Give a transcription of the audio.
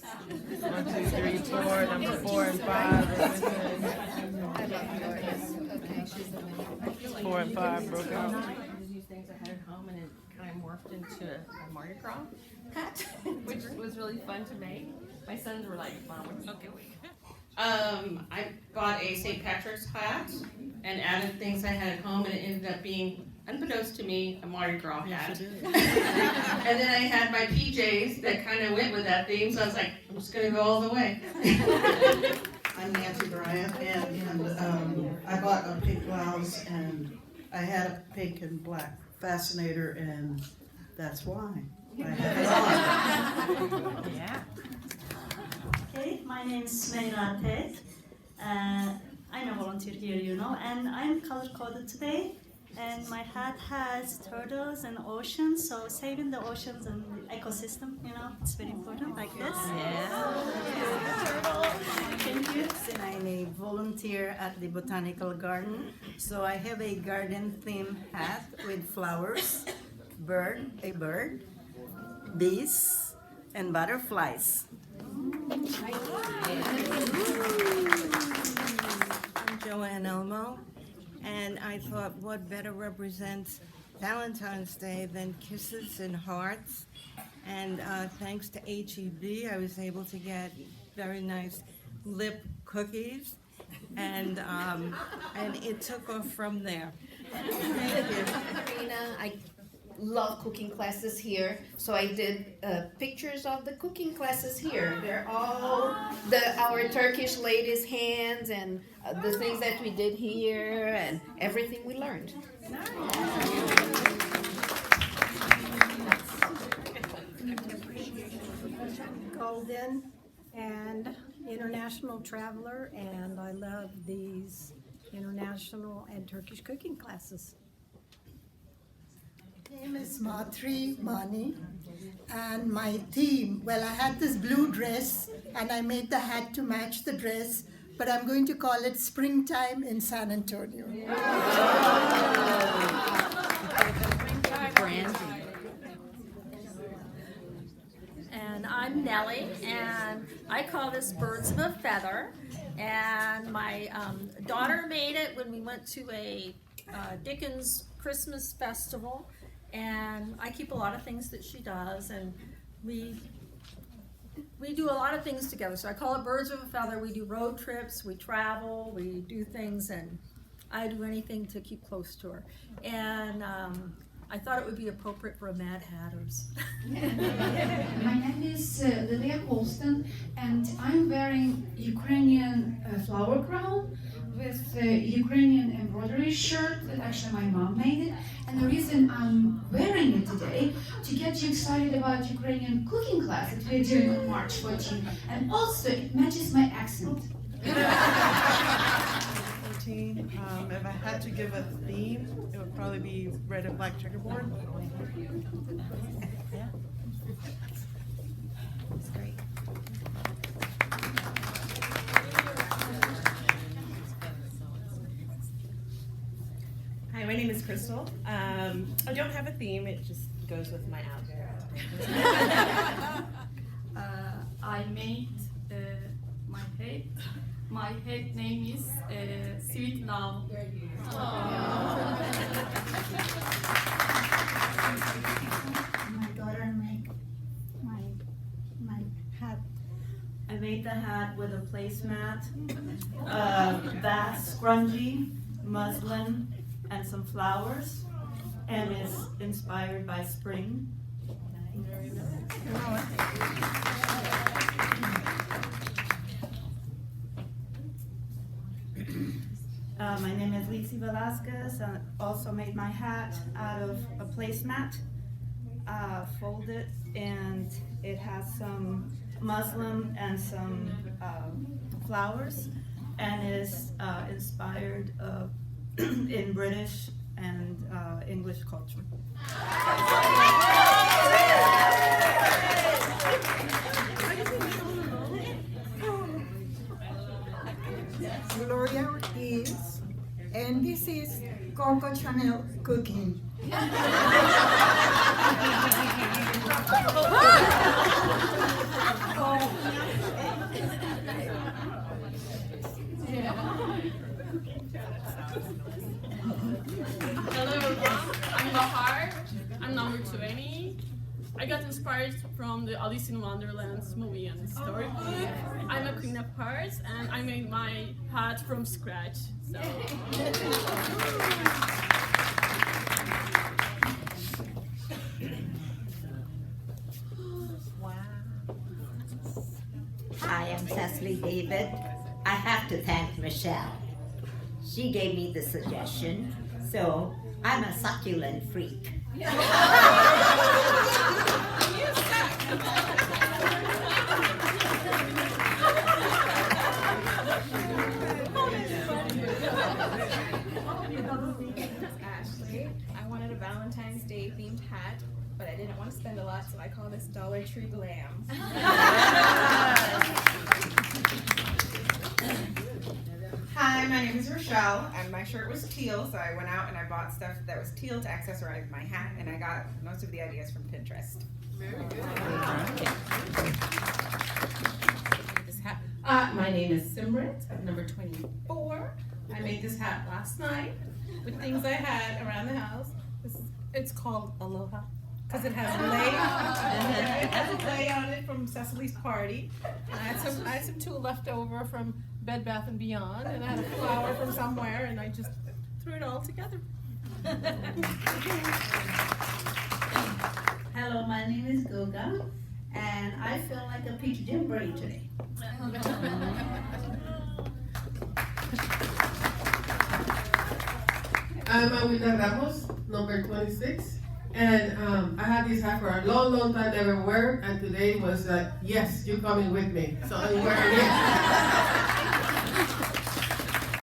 1, 2, 3, 4. Number 4 and 5 are missing. I love yours. Okay. 4 and 5 broke out. I just used things I had at home and it kind of morphed into a Mardi Gras hat, which was really fun to make. My sons were like, Mom, what are you doing? I bought a St. Patrick's hat and added things I had at home, and it ended up being, unbeknownst to me, a Mardi Gras hat. And then I had my PJs that kind of went with that theme, so I was like, I'm just going to go all the way. I'm Nancy Bryant, and I bought a pink blouse, and I had a pink and black fascinator, and that's why I have it on. Yeah. Okay, my name is Smeira Ted. I'm a volunteer here, and I'm color-coded today. And my hat has turtles and oceans, so saving the oceans and the ecosystem, it's very important, like this. Thank you. And I'm a volunteer at the Botanical Garden, so I have a garden-themed hat with flowers, a bird, bees, and butterflies. I'm Joanne Elmo, and I thought what better represents Valentine's Day than kisses and hearts. And thanks to HEB, I was able to get very nice lip cookies, and it took off from there. Thank you. Karina, I love cooking classes here, so I did pictures of the cooking classes here. They're all our Turkish ladies' hands and the things that we did here and everything we learned. Golden and international traveler, and I love these international and Turkish cooking classes. My name is Matri Mani, and my theme, well, I had this blue dress and I made the hat to match the dress, but I'm going to call it Springtime in San Antonio. And I'm Nellie, and I call this Birds of a Feather. And my daughter made it when we went to a Dickens Christmas festival. And I keep a lot of things that she does, and we do a lot of things together. So I call it Birds of a Feather. We do road trips, we travel, we do things, and I do anything to keep close to her. And I thought it would be appropriate for a Mad Hatters. My name is Lilia Colston, and I'm wearing Ukrainian flower crown with a Ukrainian embroidery shirt that actually my mom made it. And the reason I'm wearing it today, to get you excited about Ukrainian cooking class that we're doing on March 14th. And also it matches my accent. 14. If I had to give a theme, it would probably be red and black checkerboard. Yeah. That's great. Hi, my name is Crystal. I don't have a theme, it just goes with my outfit. I made my head. My head name is Sweet Love. My daughter made my hat. I made the hat with a placemat, vast scrunchie, muslin, and some flowers, and it's inspired by spring. My name is Lisi Velasquez. I also made my hat out of a placemat, folded, and it has some muslin and some flowers, and is inspired in British and English culture. Gloria Ortiz, and this is Coco Chanel cooking. I got inspired from the Alice in Wonderland's movie and storybook. I'm a queen of hearts, and I made my hat from scratch. So. Hi, I'm Cecily David. I have to thank Michelle. She gave me the suggestion, so I'm a succulent freak. Ashley. I wanted a Valentine's Day themed hat, but I didn't want to spend a lot, so I call this Dollar Tree Glam. Hi, my name is Rochelle, and my shirt was teal, so I went out and I bought stuff that was teal to accessorize my hat, and I got most of the ideas from Pinterest. Very good. My name is Simrit, number 24. I made this hat last night with things I had around the house. It's called Aloha because it has a lei on it from Cecily's party. And I had some tulle left over from Bed Bath & Beyond, and I had a flower from somewhere, and I just threw it all together. Hello, my name is Goga, and I feel like a peach Jim braid today. I'm Awita Ramos, number 26, and I had this hat for a long, long time, never wear, and today was like, yes, you're coming with me, so I'm wearing it.